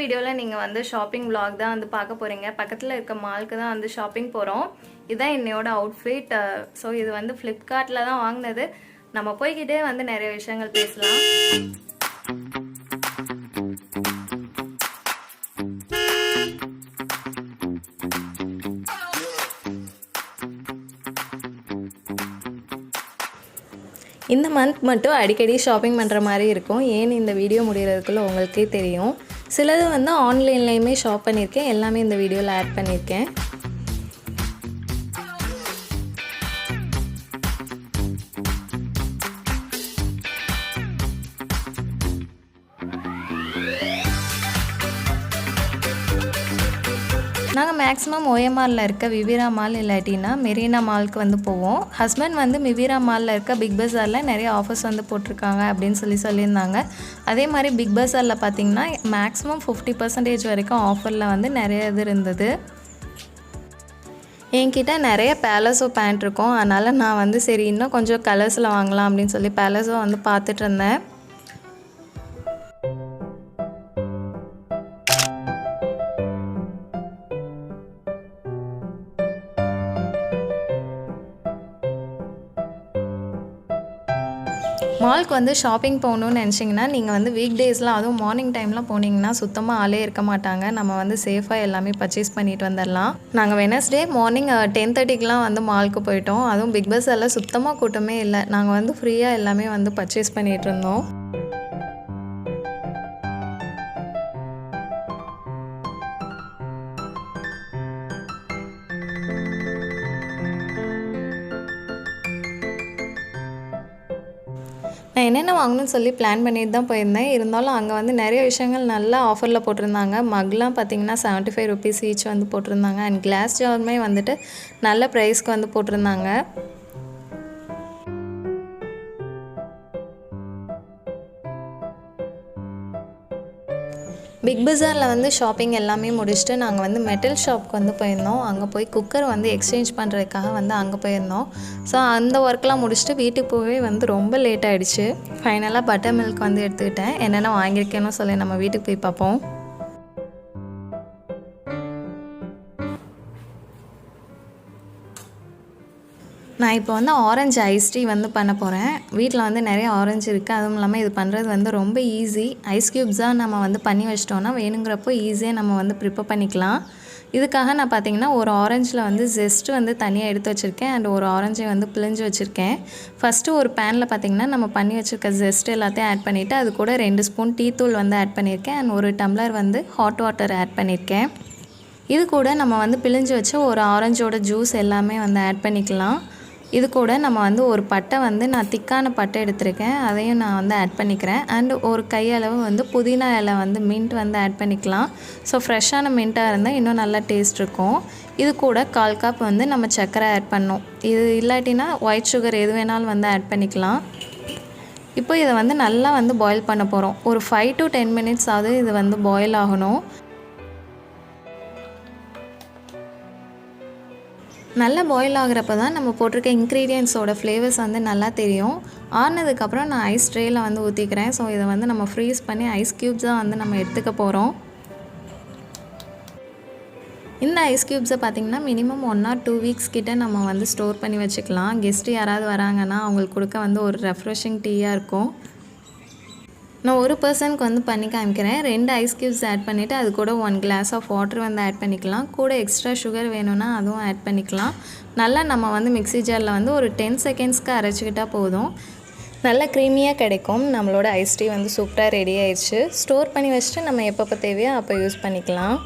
வீடியோவில் நீங்கள் வந்து ஷாப்பிங் vlog தான் வந்து பார்க்க போகிறீங்க. பக்கத்தில் இருக்க மாலுக்கு தான் வந்து ஷாப்பிங் போகிறோம். இதுதான் என்னோட அவுட்ஃபிட். ஸோ இது வந்து ஃப்ளிப்கார்ட்டில் தான் வாங்கினது. நம்ம போய்கிட்டே வந்து நிறைய விஷயங்கள் பேசலாம். இந்த மந்த் மட்டும் அடிக்கடி ஷாப்பிங் பண்ணுற மாதிரி இருக்கும். ஏன்னு இந்த வீடியோ முடிகிறதுக்குள்ளே உங்களுக்கே தெரியும். சிலது வந்து ஆன்லைன்லேயுமே ஷாப் பண்ணியிருக்கேன். எல்லாமே இந்த வீடியோவில் ஆட் பண்ணியிருக்கேன். நாங்கள் மேக்ஸிமம் ஓஎம்ஆரில் இருக்க விவிரா மால் இல்லாட்டினா மெரினா மாலுக்கு வந்து போவோம். ஹஸ்பண்ட் வந்து விவிரா மாலில் இருக்க பிக் பஸாரில் நிறைய ஆஃபர்ஸ் வந்து போட்டிருக்காங்க அப்படின்னு சொல்லியிருந்தாங்க. அதே மாதிரி பிக் பஸாரில் பார்த்திங்கன்னா மேக்ஸிமம் 50% வரைக்கும் ஆஃபரில் வந்து நிறைய இது இருந்தது. என்கிட்ட நிறைய பேலஸோ பேண்ட் இருக்கும். அதனால் நான் வந்து சரி இன்னும் கொஞ்சம் கலர்ஸில் வாங்கலாம் அப்படின்னு சொல்லி பேலஸோ வந்து பார்த்துட்டு இருந்தேன். மாலுக்கு வந்து ஷாப்பிங் போகணுன்னு நினச்சிங்கன்னா நீங்கள் வந்து வீக் டேஸில் அதுவும் மார்னிங் டைமில் போனீங்கன்னா சுத்தமாக ஆளே இருக்க மாட்டாங்க. நம்ம வந்து சேஃபாக எல்லாமே பர்ச்சேஸ் பண்ணிட்டு வந்துடலாம். நாங்கள் வெனஸ்டே மார்னிங் 10:30க்குலாம் வந்து மாலுக்கு போயிட்டோம். அதுவும் பிக் பஸாரில் சுத்தமாக கூட்டமே இல்லை. நாங்கள் வந்து ஃப்ரீயாக எல்லாமே வந்து பர்ச்சேஸ் பண்ணிகிட்டு இருந்தோம். நான் என்னென்ன வாங்கணும்னு சொல்லி பிளான் பண்ணிட்டு தான் போயிருந்தேன். இருந்தாலும் அங்கே வந்து நிறைய விஷயங்கள் நல்லா ஆஃபரில் போட்டிருந்தாங்க. மக்லாம் பார்த்திங்கன்னா 75 rupees ஈச் வந்து போட்டிருந்தாங்க. அண்ட் கிளாஸ் ஜாருமே வந்துட்டு நல்ல ப்ரைஸ்க்கு வந்து போட்டிருந்தாங்க. பிக் பஸாரில் வந்து ஷாப்பிங் எல்லாமே முடிச்சுட்டு நாங்கள் வந்து மெட்டல் ஷாப்க்கு வந்து போயிருந்தோம். அங்கே போய் குக்கர் வந்து எக்ஸ்சேஞ்ச் பண்ணுறதுக்காக வந்து அங்கே போயிருந்தோம். ஸோ அந்த ஒர்க்லாம் முடிச்சுட்டு வீட்டுக்கு போகவே வந்து ரொம்ப லேட் ஆகிடுச்சு. ஃபைனலாக பட்டர் மில்க் வந்து எடுத்துக்கிட்டேன். என்னென்ன வாங்கியிருக்கேன்னு சொல்லி நம்ம வீட்டுக்கு போய் பார்ப்போம். நான் இப்போ வந்து ஆரஞ்சு ஐஸ் டீ வந்து பண்ண போகிறேன். வீட்டில் வந்து நிறைய ஆரஞ்சு இருக்குது. அதுவும் இல்லாமல் இது பண்ணுறது வந்து ரொம்ப ஈஸி. ஐஸ் க்யூப்ஸாக நம்ம வந்து பண்ணி வச்சிட்டோன்னா வேணுங்கிறப்போ ஈஸியாக நம்ம வந்து ப்ரிப்பேர் பண்ணிக்கலாம். இதுக்காக நான் பார்த்திங்கன்னா ஒரு ஆரஞ்சில் வந்து ஜெஸ்ட்டு வந்து தனியாக எடுத்து வச்சுருக்கேன். அண்ட் ஒரு ஆரஞ்சை வந்து பிழிஞ்சு வச்சுருக்கேன். ஃபஸ்ட்டு ஒரு பேனில் பார்த்திங்கன்னா நம்ம பண்ணி வச்சுருக்க ஜெஸ்ட் எல்லாத்தையும் ஆட் பண்ணிவிட்டு அது கூட 2 ஸ்பூன் டீ தூள் வந்து ஆட் பண்ணியிருக்கேன். அண்ட் ஒரு டம்ளர் வந்து ஹாட் வாட்டர் ஆட் பண்ணியிருக்கேன். இது கூட நம்ம வந்து பிழிஞ்சு வச்ச ஒரு ஆரஞ்சோட ஜூஸ் எல்லாமே வந்து ஆட் பண்ணிக்கலாம். இது கூட நம்ம வந்து ஒரு பட்டை வந்து நான் திக்கான பட்டை எடுத்திருக்கேன். அதையும் நான் வந்து ஆட் பண்ணிக்கிறேன். அண்டு ஒரு கையளவு வந்து புதினா இலை வந்து மின்ட் வந்து ஆட் பண்ணிக்கலாம். ஸோ ஃப்ரெஷ்ஷான மின்ட்டாக இருந்தால் இன்னும் நல்லா டேஸ்ட் இருக்கும். இது கூட 1/4 கப் வந்து நம்ம சர்க்கரை ஆட் பண்ணோம். இது இல்லாட்டினா ஒயிட் சுகர் எது வேணாலும் வந்து ஆட் பண்ணிக்கலாம். இப்போ இதை வந்து நல்லா வந்து பாயில் பண்ண போகிறோம். ஒரு 5 to 10 minutes ஆகுது இது வந்து பாயில் ஆகணும். நல்லா பாயில் ஆகிறப்ப தான் நம்ம போட்டிருக்க இன்க்ரீடியன்ஸோட ஃப்ளேவர்ஸ் வந்து நல்லா தெரியும். ஆறுனதுக்கப்புறம் நான் ஐஸ் ட்ரேயில் வந்து ஊற்றிக்கிறேன். ஸோ இதை வந்து நம்ம ஃப்ரீஸ் பண்ணி ஐஸ் க்யூப்ஸாக வந்து நம்ம எடுத்துக்க போகிறோம். இந்த ஐஸ் க்யூப்ஸை பார்த்திங்கன்னா மினிமம் 1 or 2 weeks கிட்ட நம்ம வந்து ஸ்டோர் பண்ணி வச்சுக்கலாம். கெஸ்ட்டு யாராவது வராங்கன்னா அவங்களுக்கு கொடுக்க வந்து ஒரு ரெஃப்ரெஷிங் டீயாக இருக்கும். நான் ஒரு பர்சனுக்கு வந்து பண்ணி காமிக்கிறேன். 2 ஐஸ் க்யூப்ஸ் ஆட் பண்ணிவிட்டு அது கூட 1 glass ஆஃப் வாட்டர் வந்து ஆட் பண்ணிக்கலாம். கூட எக்ஸ்ட்ரா சுகர் வேணும்னா அதுவும் ஆட் பண்ணிக்கலாம். நல்லா நம்ம வந்து மிக்ஸி ஜாரில் வந்து ஒரு 10 secondsக்கு அரைச்சிக்கிட்டால் போதும். நல்லா க்ரீமியாக கிடைக்கும். நம்மளோட ஐஸ் டீ வந்து சூப்பராக ரெடி ஆயிடுச்சு. ஸ்டோர் பண்ணி வச்சுட்டு நம்ம எப்பப்போ தேவையோ அப்போ யூஸ் பண்ணிக்கலாம்.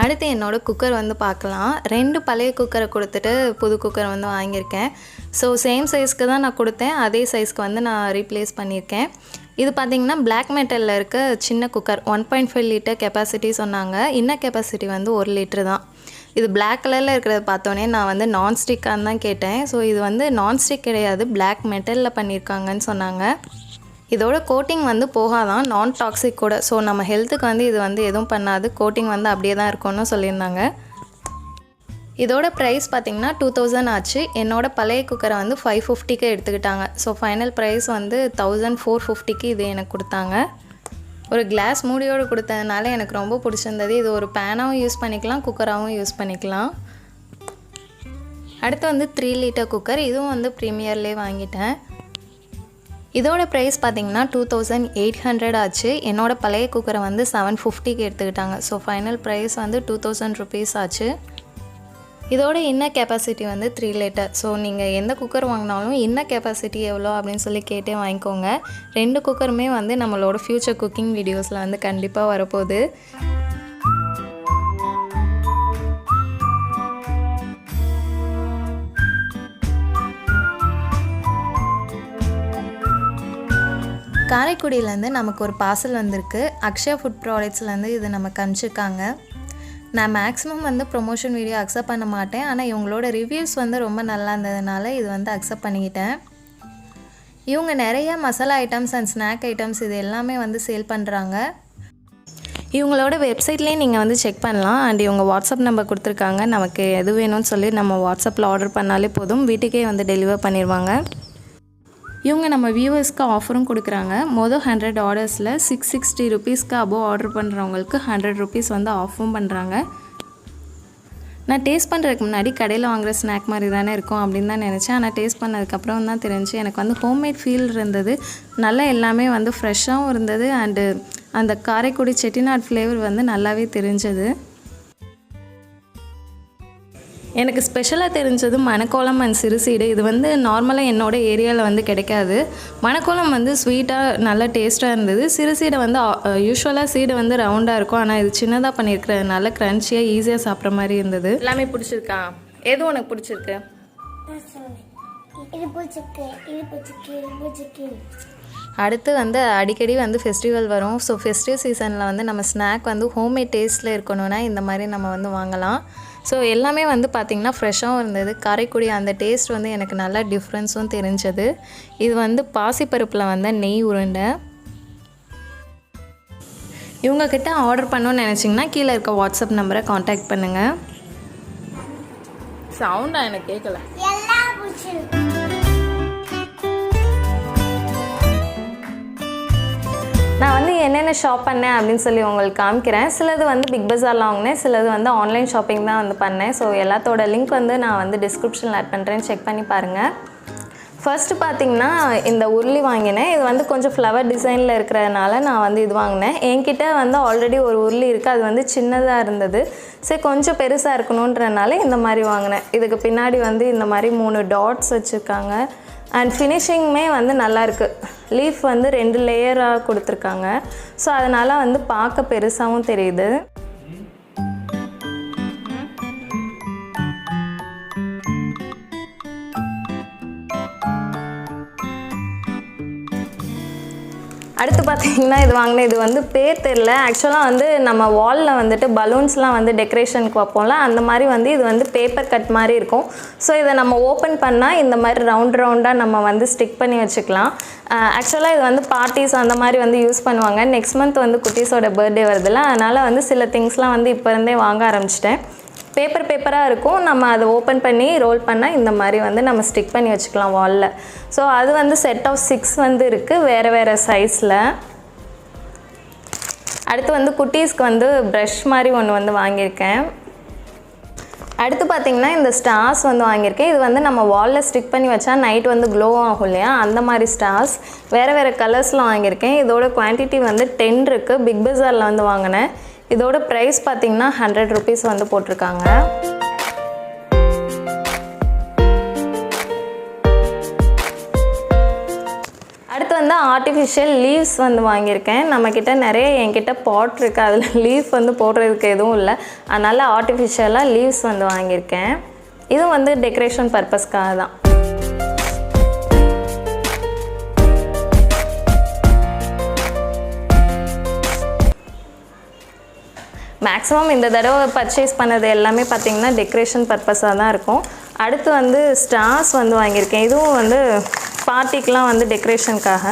அடுத்து என்னோடய குக்கர் வந்து பார்க்கலாம். 2 பழைய குக்கரை கொடுத்துட்டு புது குக்கரை வந்து வாங்கியிருக்கேன். ஸோ சேம் சைஸ்க்கு தான் நான் கொடுத்தேன். அதே சைஸ்க்கு வந்து நான் ரீப்ளேஸ் பண்ணியிருக்கேன். இது பார்த்திங்கன்னா பிளாக் மெட்டலில் இருக்க சின்ன குக்கர் 1.5 liter கெப்பாசிட்டி சொன்னாங்க. இன்னர் கெப்பாசிட்டி வந்து 1 liter தான். இது பிளாக் கலரில் இருக்கிறத பார்த்தோன்னே நான் வந்து நான்ஸ்டிக்கான்னு தான் கேட்டேன். ஸோ இது வந்து நான்ஸ்டிக் கிடையாது, பிளாக் மெட்டலில் பண்ணியிருக்காங்கன்னு சொன்னாங்க. இதோட கோட்டிங் வந்து போகாதான், நான் டாக்ஸிக் கூட. ஸோ நம்ம ஹெல்த்துக்கு வந்து இது வந்து எதுவும் பண்ணாது, கோட்டிங் வந்து அப்படியே தான் இருக்கும்னு சொல்லியிருந்தாங்க. இதோட ப்ரைஸ் பார்த்திங்கன்னா 2000 ஆச்சு. என்னோட பழைய குக்கரை வந்து 550க்கு எடுத்துக்கிட்டாங்க. ஸோ ஃபைனல் ப்ரைஸ் வந்து 1450க்கு இது எனக்கு கொடுத்தாங்க. ஒரு கிளாஸ் மூடியோடு கொடுத்ததுனால எனக்கு ரொம்ப பிடிச்சிருந்தது. இது ஒரு பேனாகவும் யூஸ் பண்ணிக்கலாம், குக்கராகவும் யூஸ் பண்ணிக்கலாம். அடுத்து வந்து 3 லிட்டர் குக்கர். இதுவும் வந்து ப்ரீமியர்லேயே வாங்கிட்டேன். இதோட ப்ரைஸ் பார்த்திங்கன்னா 2800 ஆச்சு. என்னோட பழைய குக்கரை வந்து 750க்கு எடுத்துக்கிட்டாங்க. ஸோ ஃபைனல் ப்ரைஸ் வந்து 2000 ருபீஸ் ஆச்சு. இதோட இன்னர் கெப்பாசிட்டி வந்து 3 லிட்டர். ஸோ நீங்கள் எந்த குக்கர் வாங்கினாலும் இன்னர் கெப்பாசிட்டி எவ்வளோ அப்படின்னு சொல்லி கேட்டே வாங்கிக்கோங்க. 2 குக்கருமே வந்து நம்மளோட ஃப்யூச்சர் குக்கிங் வீடியோஸில் வந்து கண்டிப்பாக வரப்போகுது. காரைக்குடியிலேருந்து நமக்கு ஒரு பார்சல் வந்திருக்கு. அக்ஷயா ஃபுட் ப்ராடக்ட்ஸ்லேருந்து இது நமக்கு அனுப்பிச்சிருக்காங்க. நான் மேக்ஸிமம் வந்து ப்ரொமோஷன் வீடியோ அக்செப்ட் பண்ண மாட்டேன். ஆனால் இவங்களோட ரிவ்யூஸ் வந்து ரொம்ப நல்லா இருந்ததுனால இது வந்து அக்செப்ட் பண்ணிக்கிட்டேன். இவங்க நிறைய masala items and snack items இது எல்லாமே வந்து சேல் பண்ணுறாங்க. இவங்களோட வெப்சைட்லேயே நீங்கள் வந்து செக் பண்ணலாம். அண்ட் இவங்க வாட்ஸ்அப் நம்பர் கொடுத்துருக்காங்க. நமக்கு எது வேணும்னு சொல்லி நம்ம வாட்ஸ்அப்பில் ஆர்டர் பண்ணாலே போதும், வீட்டுக்கே வந்து டெலிவர் பண்ணிடுவாங்க. இவங்க நம்ம வியூவர்ஸ்க்கு ஆஃபரும் கொடுக்குறாங்க. மொதல் 100 ஆர்டர்ஸில் 660 ருபீஸ்க்கு அபோவ் ஆர்டர் பண்ணுறவங்களுக்கு 100 ருபீஸ் வந்து ஆஃபும் பண்ணுறாங்க. நான் டேஸ்ட் பண்ணுறதுக்கு முன்னாடி கடையில் வாங்குகிற ஸ்நாக் மாதிரி தானே இருக்கும் அப்படின்னு தான் நினச்சேன். ஆனால் டேஸ்ட் பண்ணதுக்கப்புறம் தான் தெரிஞ்சு எனக்கு வந்து ஹோம்மேட் ஃபீல் இருந்தது. நல்லா எல்லாமே வந்து ஃப்ரெஷ்ஷாகவும் இருந்தது. அண்டு அந்த காரைக்குடி செட்டிநாட் ஃப்ளேவர் வந்து நல்லாவே தெரிஞ்சது. எனக்கு ஸ்பெஷலாக தெரிஞ்சது மணக்கோலம் அண்ட் சிறுசீடு. இது வந்து நார்மலாக என்னோடய ஏரியாவில் வந்து கிடைக்காது. மணக்கோலம் வந்து ஸ்வீட்டாக நல்லா டேஸ்ட்டாக இருந்தது. சிறுசீடை வந்து யூஸ்வலாக சீடை வந்து ரவுண்டாக இருக்கும், ஆனால் இது சின்னதாக பண்ணியிருக்கிறதுனால க்ரன்ச்சியாக ஈஸியாக சாப்பிட்ற மாதிரி இருந்தது. எல்லாமே பிடிச்சிருக்கா? எது உனக்கு பிடிச்சிருக்கு? அடுத்து வந்து அடிக்கடி வந்து ஃபெஸ்டிவல் வரும். ஸோ ஃபெஸ்டிவல் சீசனில் வந்து நம்ம ஸ்நாக் வந்து ஹோம்மேட் டேஸ்ட்டில் இருக்கணும்னா இந்த மாதிரி நம்ம வந்து வாங்கலாம். ஸோ எல்லாமே வந்து பார்த்திங்கன்னா ஃப்ரெஷ்ஷாகவும் இருந்தது. காரைக்குடி அந்த டேஸ்ட் வந்து எனக்கு நல்லா டிஃப்ரென்ஸும் தெரிஞ்சது. இது வந்து பாசிப்பருப்பில் வந்து நெய் உருண்டை. இவங்கக்கிட்ட ஆர்டர் பண்ணணும்னு நினச்சிங்கன்னா கீழே இருக்க வாட்ஸ்அப் நம்பரை காண்டாக்ட் பண்ணுங்கள். சவுண்டாக எனக்கு கேட்கல. நான் வந்து என்னென்ன ஷாப் பண்ணேன் அப்படின்னு சொல்லி உங்களுக்கு காமிக்கிறேன். சிலது வந்து பிக் பஸாரில் வாங்கினேன், சிலது வந்து ஆன்லைன் ஷாப்பிங் தான் வந்து பண்ணேன். ஸோ எல்லாத்தோட லிங்க் வந்து நான் வந்து டிஸ்கிரிப்ஷனில் ஆட் பண்ணுறேன், செக் பண்ணி பாருங்கள். ஃபர்ஸ்ட்டு பார்த்திங்கன்னா இந்த உருளி வாங்கினேன். இது வந்து கொஞ்சம் ஃப்ளவர் டிசைனில் இருக்கிறதுனால நான் வந்து இது வாங்கினேன். என்கிட்ட வந்து ஆல்ரெடி ஒரு உருளி இருக்குது, அது வந்து சின்னதாக இருந்தது. சரி கொஞ்சம் பெருசாக இருக்கணுன்றனால இந்த மாதிரி வாங்கினேன். இதுக்கு பின்னாடி வந்து இந்த மாதிரி 3 டாட்ஸ் வச்சுருக்காங்க. அண்ட் ஃபினிஷிங்குமே வந்து நல்லாயிருக்கு. லீஃப் வந்து 2 லேயராக கொடுத்துருக்காங்க. ஸோ அதனால் வந்து பார்க்க பெருசாகவும் தெரியுது. அடுத்து பார்த்திங்கன்னா இது வாங்கினேன். இது வந்து பேர் தெரில. ஆக்சுவலாக வந்து நம்ம வாலில் வந்துட்டு பலூன்ஸ்லாம் வந்து டெக்கரேஷனுக்கு வைப்போம்ல, அந்த மாதிரி வந்து இது வந்து பேப்பர் கட் மாதிரி இருக்கும். ஸோ இதை நம்ம ஓப்பன் பண்ணால் இந்த மாதிரி ரவுண்டாக நம்ம வந்து ஸ்டிக் பண்ணி வச்சுக்கலாம். ஆக்சுவலாக இது வந்து பார்ட்டிஸ் அந்த மாதிரி வந்து யூஸ் பண்ணுவாங்க. நெக்ஸ்ட் மந்த் வந்து குட்டீஸோட பர்த்டே வருதுல்ல, அதனால் வந்து சில திங்ஸ்லாம் வந்து இப்போ இருந்தே வாங்க ஆரம்பிச்சிட்டேன். பேப்பராக இருக்கும். நம்ம அதை ஓப்பன் பண்ணி ரோல் பண்ணால் இந்த மாதிரி வந்து நம்ம ஸ்டிக் பண்ணி வச்சுக்கலாம் வாலில். ஸோ அது வந்து செட் ஆஃப் 6 வந்து இருக்குது, வேறு சைஸில். அடுத்து வந்து குட்டீஸ்க்கு வந்து ப்ரஷ் மாதிரி ஒன்று வந்து வாங்கியிருக்கேன். அடுத்து பார்த்திங்கன்னா இந்த ஸ்டார்ஸ் வந்து வாங்கியிருக்கேன். இது வந்து நம்ம வாலில் ஸ்டிக் பண்ணி வச்சா நைட் வந்து க்ளோ ஆகும் இல்லையா, அந்த மாதிரி ஸ்டார்ஸ் வேறு கலர்ஸில் வாங்கியிருக்கேன். இதோட குவான்டிட்டி வந்து 10 இருக்குது. பிக் பஸாரில் வந்து வாங்கினேன். இதோட ப்ரைஸ் பார்த்திங்கன்னா 100 ருபீஸ் வந்து போட்டிருக்காங்க. அடுத்து வந்து ஆர்டிஃபிஷியல் லீவ்ஸ் வந்து வாங்கியிருக்கேன். நம்மக்கிட்ட நிறைய என்கிட்ட பாட் இருக்குது, அதில் லீஃப் வந்து போடுறதுக்கு எதுவும் இல்லை, அதனால் ஆர்டிஃபிஷியலாக லீவ்ஸ் வந்து வாங்கியிருக்கேன். இதுவும் வந்து டெக்கரேஷன் பர்பஸ்க்காக தான். மேக்ஸிமம் இந்த தடவை பர்ச்சேஸ் பண்ணது எல்லாமே பார்த்திங்கன்னா டெக்கரேஷன் பர்பஸாக தான் இருக்கும். அடுத்து வந்து ஸ்டார்ஸ் வந்து வாங்கியிருக்கேன். இதுவும் வந்து பார்ட்டிக்கெலாம் வந்து டெக்கரேஷனுக்காக.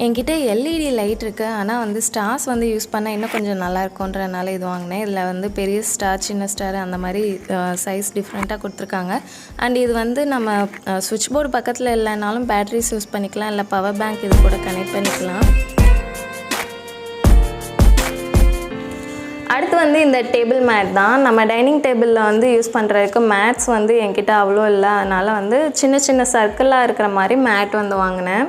என்கிட்ட எல்இடி லைட் இருக்குது, ஆனால் வந்து ஸ்டார்ஸ் வந்து யூஸ் பண்ணால் இன்னும் கொஞ்சம் நல்லா இருக்கும்ன்றனால இது வாங்கினேன். இதில் வந்து பெரிய ஸ்டார் சின்ன ஸ்டார் அந்த மாதிரி சைஸ் டிஃப்ரெண்ட்டாக கொடுத்துருக்காங்க. அண்ட் இது வந்து நம்ம சுவிட்ச் போர்டு பக்கத்தில் இல்லைனாலும் பேட்டரிஸ் யூஸ் பண்ணிக்கலாம், இல்லை பவர் பேங்க் இது கூட கனெக்ட் பண்ணிக்கலாம். அடுத்து வந்து இந்த டேபிள் மேட் தான். நம்ம டைனிங் டேபிளில் வந்து யூஸ் பண்ணுறதுக்கு மேட்ஸ் வந்து என்கிட்ட அவ்வளோ இல்லை, அதனால் வந்து சின்ன சின்ன சர்க்கிளாக இருக்கிற மாதிரி மேட் வந்து வாங்கினேன்.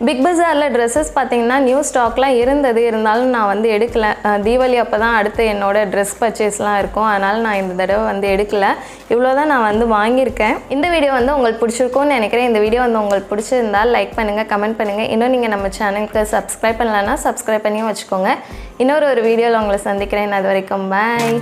பிக் பஜாரில் ட்ரெஸ்ஸஸ் பார்த்திங்கன்னா நியூ ஸ்டாக்லாம் இருந்தாலும் நான் வந்து எடுக்கலை. தீபாவளி அப்போ தான் அடுத்து என்னோடய ட்ரெஸ் பர்ச்சேஸ்லாம் இருக்கும், அதனால் நான் இந்த தடவை வந்து எடுக்கலை. இவ்வளோ தான் நான் வந்து வாங்கியிருக்கேன். இந்த வீடியோ வந்து உங்களுக்கு பிடிச்சிருக்கும்னு நினைக்கிறேன். இந்த வீடியோ வந்து உங்களுக்கு பிடிச்சிருந்தால் லைக் பண்ணுங்கள், கமெண்ட் பண்ணுங்கள். இன்னும் நீங்கள் நம்ம சேனலுக்கு சப்ஸ்கிரைப் பண்ணலன்னா சப்ஸ்கிரைப் பண்ணியும் வச்சுக்கோங்க. இன்னொரு வீடியோவில் உங்களை சந்திக்கிறேன். அது வரைக்கும் பாய்.